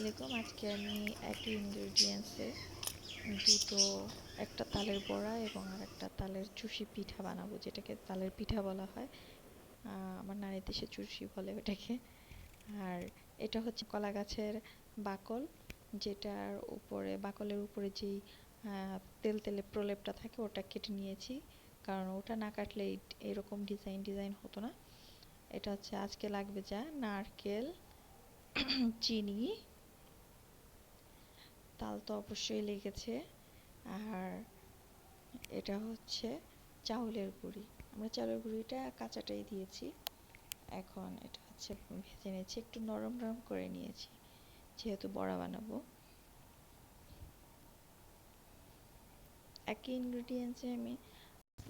আলাইকুম। আজকে আমি একই ইনগ্রেডিয়েন্টসে দুটো একটা তালের বড়া এবং আরেকটা তালের চুষি পিঠা বানাবো, যেটাকে তালের পিঠা বলা হয়। আমার নানি দেশে চুষি বলে ওটাকে। আর এটা হচ্ছে কলা গাছের বাকল, যেটার উপরে বাকলের উপরে যেই তেল তেলে প্রলেপটা থাকে ওটা কেটে নিয়েছি, কারণ ওটা না কাটলে এরকম ডিজাইন ডিজাইন হতো না। এটা হচ্ছে আজকে লাগবে যা নারকেল, চিনি, তাল তো অবশ্যই লেগেছে, আর এটা হচ্ছে চাউলের গুঁড়ি। আমরা চাউলের গুঁড়িটা কাঁচাটাই দিয়েছি। এখন এটা হচ্ছে ভেজে নিয়েছি, একটু নরম নরম করে নিয়েছি যেহেতু বড়া বানাবো। একই ইনগ্রিডিয়েন্টসে আমি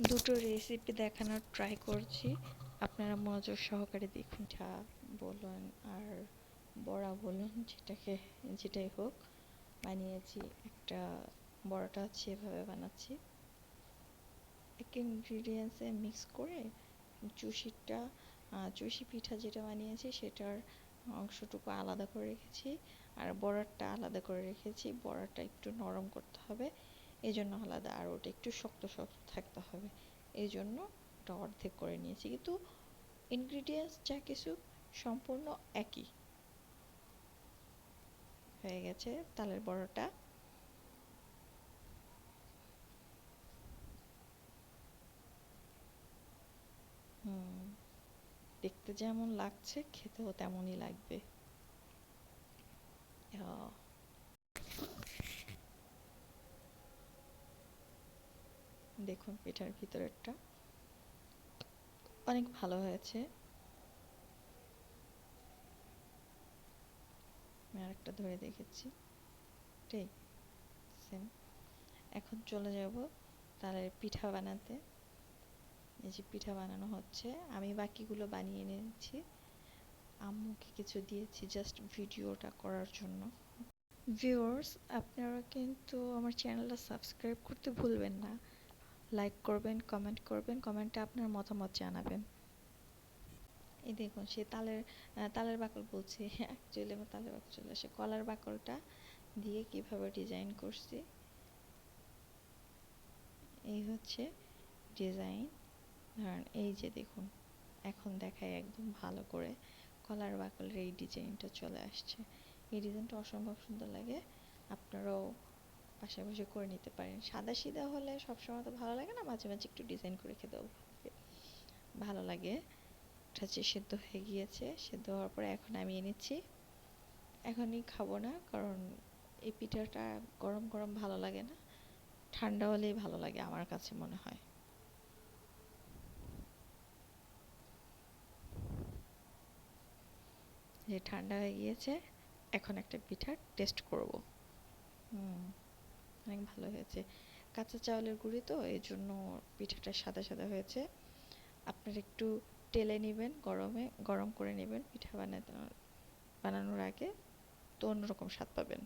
দুটো রেসিপি দেখানোর ট্রাই করছি, আপনারা মনোযোগ সহকারে দেখুন। পিঠা বলুন আর বড়া বলুন, যেটাই হোক বানিয়েছি। একটা বড়াটা হচ্ছে এভাবে বানাচ্ছি, এক ইনগ্রিডিয়েন্টসে মিক্স করে চুষিটা চুষি পিঠা যেটা বানিয়েছি সেটার অংশটুকু আলাদা করে রেখেছি, আর বড়াটা আলাদা করে রেখেছি। বড়াটা একটু নরম করতে হবে এই জন্য আলাদা, আর ওটা একটু শক্ত শক্ত থাকতে হবে এই জন্য ওটা অর্ধেক করে নিয়েছি। কিন্তু ইনগ্রিডিয়েন্টস যা কিছু সম্পূর্ণ একই। হয়ে গেছে তালের বড়াটা। দেখতে যেমন লাগছে খেতেও তেমনই লাগবে। দেখুন পিঠার ভিতরেরটা অনেক ভালো হয়েছে। আমি আরেকটা ধরে দেখেছি, এটাই সেম। এখন চলে যাব তালের পিঠা বানাতে। এই যে পিঠা বানানো হচ্ছে, আমি বাকিগুলো বানিয়ে নিয়েছি, আম্মুকে কিছু দিয়েছি জাস্ট ভিডিওটা করার জন্য। ভিউয়ার্স, আপনারা কিন্তু আমার চ্যানেলটা সাবস্ক্রাইব করতে ভুলবেন না। লাইক করবেন, কমেন্ট করবেন, কমেন্টে আপনার মতামত জানাবেন। এই দেখুন সে তালের বাকল বলছি, অ্যাকচুয়ালি আমার তালের বাকল চলে আসে। কলার বাকলটা দিয়ে কিভাবে ডিজাইন করছি, এই হচ্ছে ডিজাইন। ধরেন এই যে দেখুন, এখন দেখায় একদম ভালো করে কলার বাকলের এই ডিজাইনটা চলে আসছে। এই ডিজাইনটা অসম্ভব সুন্দর লাগে, আপনারাও পাশাপাশি করে নিতে পারেন। সাদা সিধা হলে সবসময় তো ভালো লাগে না, মাঝে মাঝে একটু ডিজাইন করে খেতেও ভালো লাগে। এটা হচ্ছে সেদ্ধ হয়ে গিয়েছে, সেদ্ধ হওয়ার পরে এখন আমি এনেছি। এখনই খাবো না, কারণ এই পিঠাটা গরম গরম ভালো লাগে না, ঠান্ডা হলেই ভালো লাগে আমার কাছে মনে হয়। যে ঠান্ডা হয়ে গিয়েছে, এখন একটা পিঠা টেস্ট করব। অনেক ভালো হয়েছে। কাঁচা চাউলের গুঁড়ি তো এই জন্য পিঠাটা সাদা সাদা হয়েছে। আপনারা একটু টেলে নেবেন, গরম করে নেবেন পিঠা বানানোর আগে, তো অন্যরকম স্বাদ পাবেন।